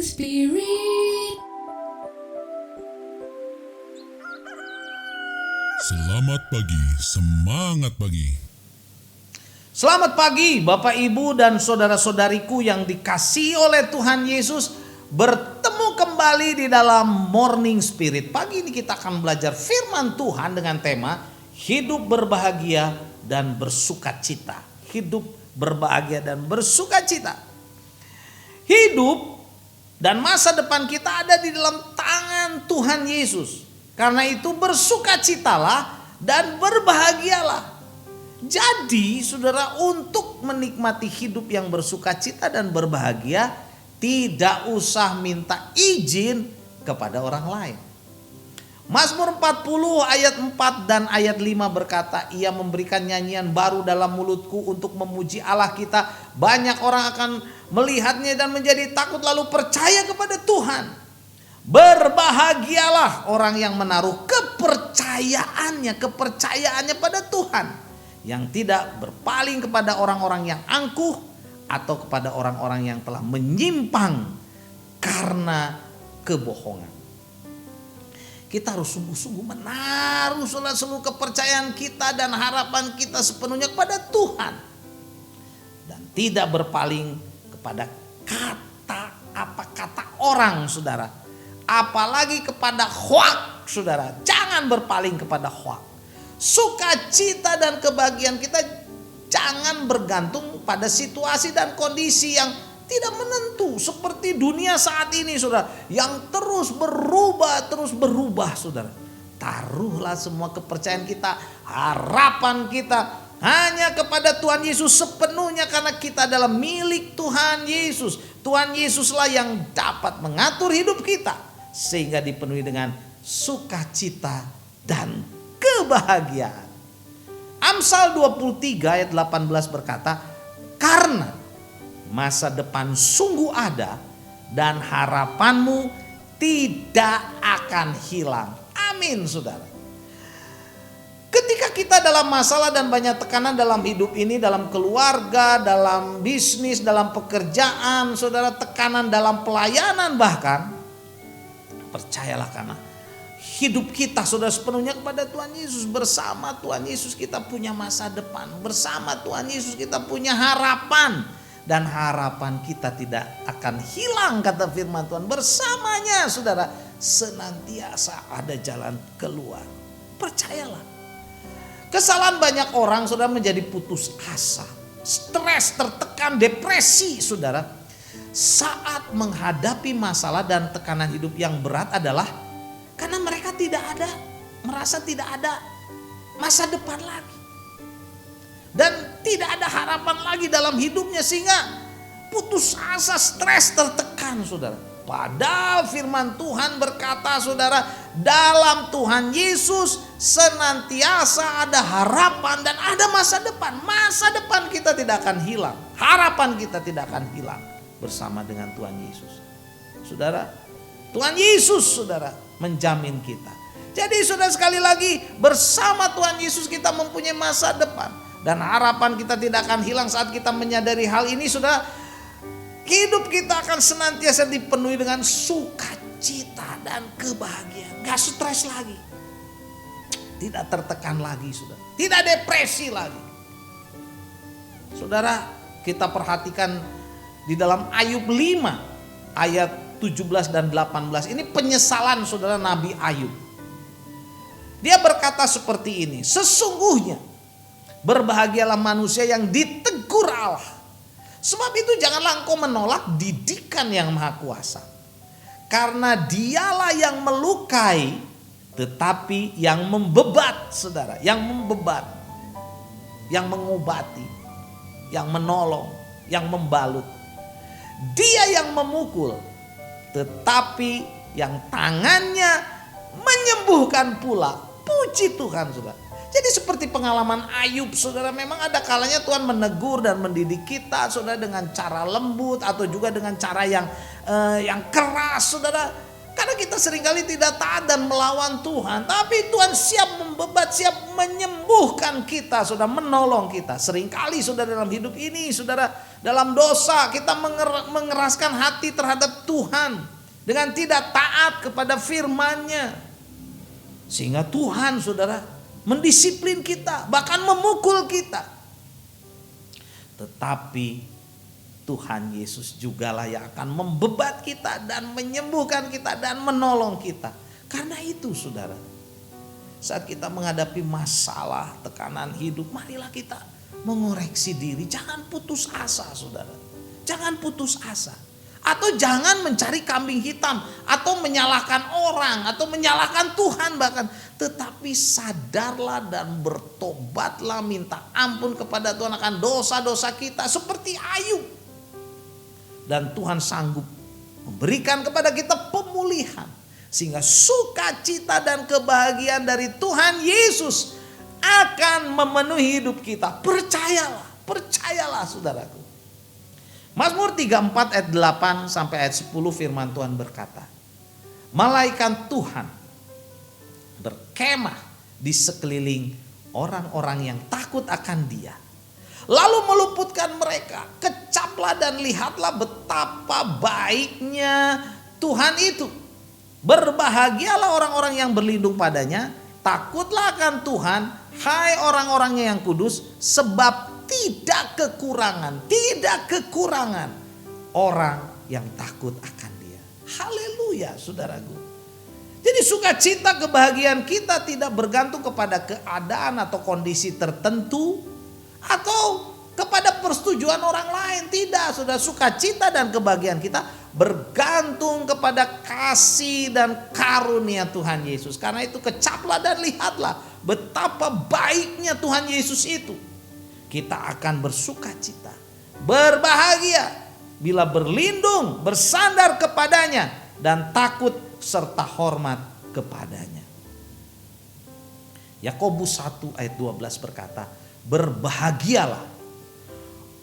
Spirit. Selamat pagi, semangat pagi. Selamat pagi Bapak Ibu dan saudara-saudariku yang dikasihi oleh Tuhan Yesus. Bertemu kembali di dalam Morning Spirit. Pagi ini kita akan belajar firman Tuhan dengan tema hidup berbahagia dan bersukacita. Hidup berbahagia dan bersukacita. Hidup dan masa depan kita ada di dalam tangan Tuhan Yesus. Karena itu bersukacitalah dan berbahagialah. Jadi saudara, untuk menikmati hidup yang bersukacita dan berbahagia, tidak usah minta izin kepada orang lain. Mazmur 40 ayat 4 dan ayat 5 berkata, Ia memberikan nyanyian baru dalam mulutku untuk memuji Allah kita. Banyak orang akan melihatnya dan menjadi takut lalu percaya kepada Tuhan. Berbahagialah orang yang menaruh kepercayaannya pada Tuhan, yang tidak berpaling kepada orang-orang yang angkuh atau kepada orang-orang yang telah menyimpang karena kebohongan. Kita harus sungguh-sungguh menaruh seluruh kepercayaan kita dan harapan kita sepenuhnya kepada Tuhan, dan tidak berpaling kepada kata orang, saudara. Apalagi kepada hoak, saudara. Jangan berpaling kepada hoak. Sukacita dan kebahagiaan kita jangan bergantung pada situasi dan kondisi yang tidak menentu seperti dunia saat ini, saudara, yang terus berubah, saudara. Taruhlah semua kepercayaan kita, harapan kita hanya kepada Tuhan Yesus sepenuhnya, karena kita adalah milik Tuhan Yesus. Tuhan Yesuslah yang dapat mengatur hidup kita sehingga dipenuhi dengan sukacita dan kebahagiaan. Amsal 23 ayat 18 berkata, karena masa depan sungguh ada dan harapanmu tidak akan hilang. Amin, saudara. Ketika kita dalam masalah dan banyak tekanan dalam hidup ini, dalam keluarga, dalam bisnis, dalam pekerjaan, saudara, tekanan dalam pelayanan bahkan, percayalah, karena hidup kita saudara sepenuhnya kepada Tuhan Yesus. Bersama Tuhan Yesus kita punya masa depan. Bersama Tuhan Yesus kita punya harapan. Dan harapan kita tidak akan hilang, kata firman Tuhan. Bersamanya saudara senantiasa ada jalan keluar. Percayalah. Kesalahan banyak orang saudara menjadi putus asa, stres, tertekan, depresi saudara. Saat menghadapi masalah dan tekanan hidup yang berat adalah karena mereka merasa tidak ada masa depan lagi. Dan tidak ada harapan lagi dalam hidupnya, sehingga putus asa, stres, tertekan, saudara. Padahal firman Tuhan berkata, saudara, dalam Tuhan Yesus senantiasa ada harapan dan ada masa depan. Masa depan kita tidak akan hilang. Harapan kita tidak akan hilang bersama dengan Tuhan Yesus. Saudara, Tuhan Yesus, saudara, menjamin kita. Jadi saudara, sekali lagi, bersama Tuhan Yesus kita mempunyai masa depan. Dan harapan kita tidak akan hilang saat kita menyadari hal ini, saudara. Hidup kita akan senantiasa dipenuhi dengan sukacita dan kebahagiaan. Gak stres lagi. Tidak tertekan lagi, saudara. Tidak depresi lagi. Saudara, kita perhatikan di dalam Ayub 5 ayat 17 dan 18. Ini penyesalan saudara Nabi Ayub. Dia berkata seperti ini, sesungguhnya berbahagialah manusia yang ditegur Allah. Sebab itu janganlah engkau menolak didikan yang maha kuasa. Karena dialah yang melukai tetapi yang membebat, saudara. Yang membebat, yang mengobati, yang menolong, yang membalut. Dia yang memukul tetapi yang tangannya menyembuhkan pula. Puji Tuhan, saudara. Jadi seperti pengalaman Ayub, saudara, memang ada kalanya Tuhan menegur dan mendidik kita, saudara, dengan cara lembut atau juga dengan cara yang keras, saudara. Karena kita seringkali tidak taat dan melawan Tuhan. Tapi Tuhan siap membebat, siap menyembuhkan kita, saudara, menolong kita. Seringkali saudara dalam hidup ini, saudara, dalam dosa, kita mengeraskan hati terhadap Tuhan dengan tidak taat kepada firman-Nya. Sehingga Tuhan, saudara, mendisiplin kita, bahkan memukul kita. Tetapi Tuhan Yesus jugalah yang akan membebat kita dan menyembuhkan kita dan menolong kita. Karena itu, saudara, saat kita menghadapi masalah, tekanan hidup, marilah kita mengoreksi diri. Jangan putus asa, saudara. Jangan putus asa. Atau jangan mencari kambing hitam, atau menyalahkan orang, atau menyalahkan Tuhan bahkan. Tetapi sadarlah dan bertobatlah, minta ampun kepada Tuhan akan dosa-dosa kita seperti Ayub. Dan Tuhan sanggup memberikan kepada kita pemulihan. Sehingga sukacita dan kebahagiaan dari Tuhan Yesus akan memenuhi hidup kita. Percayalah, percayalah saudaraku. Mazmur 34 ayat 8 sampai ayat 10 firman Tuhan berkata, malaikat Tuhan berkemah di sekeliling orang-orang yang takut akan Dia. Lalu meluputkan mereka. Kecaplah dan lihatlah betapa baiknya Tuhan itu. Berbahagialah orang-orang yang berlindung padanya. Takutlah akan Tuhan, hai orang-orangnya yang kudus, sebab tidak kekurangan orang yang takut akan Dia. Haleluya, saudaraku. Jadi sukacita kebahagiaan kita tidak bergantung kepada keadaan atau kondisi tertentu atau kepada persetujuan orang lain. Tidak, saudara. Sukacita dan kebahagiaan kita bergantung kepada kasih dan karunia Tuhan Yesus. Karena itu kecaplah dan lihatlah betapa baiknya Tuhan Yesus itu. Kita akan bersukacita, berbahagia bila berlindung, bersandar kepadanya dan takut serta hormat kepadanya. Yakobus 1 ayat 12 berkata, berbahagialah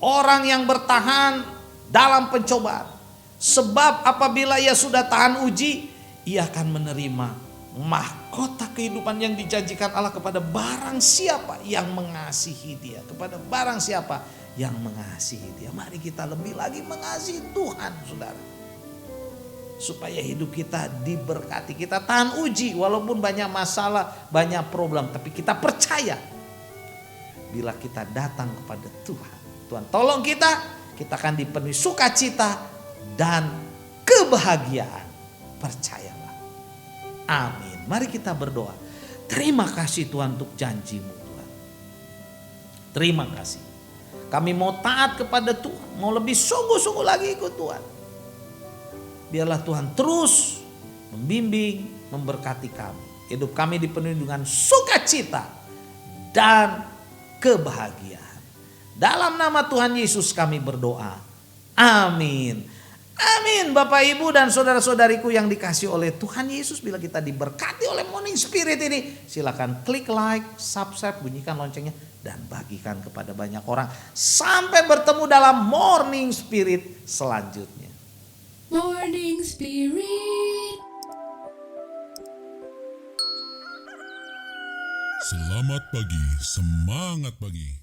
orang yang bertahan dalam pencobaan, sebab apabila ia sudah tahan uji, ia akan menerima mahkota kehidupan yang dijanjikan Allah kepada barang siapa yang mengasihi Dia. Kepada barang siapa yang mengasihi Dia. Mari kita lebih lagi mengasihi Tuhan, saudara, supaya hidup kita diberkati. Kita tahan uji walaupun banyak masalah, banyak problem, tapi kita percaya bila kita datang kepada Tuhan, Tuhan tolong kita akan dipenuhi sukacita dan kebahagiaan. Percayalah. Amin. Mari kita berdoa. Terima kasih Tuhan untuk janji-Mu, Tuhan. Terima kasih. Kami mau taat kepada Tuhan, mau lebih sungguh-sungguh lagi ikut Tuhan. Biarlah Tuhan terus membimbing, memberkati kami. Hidup kami dipenuhi dengan sukacita dan kebahagiaan. Dalam nama Tuhan Yesus kami berdoa. Amin. Amin. Bapak, Ibu dan saudara-saudariku yang dikasihi oleh Tuhan Yesus, bila kita diberkati oleh Morning Spirit ini, silakan klik like, subscribe, bunyikan loncengnya dan bagikan kepada banyak orang. Sampai bertemu dalam Morning Spirit selanjutnya. Morning Spirit. Selamat pagi, semangat pagi.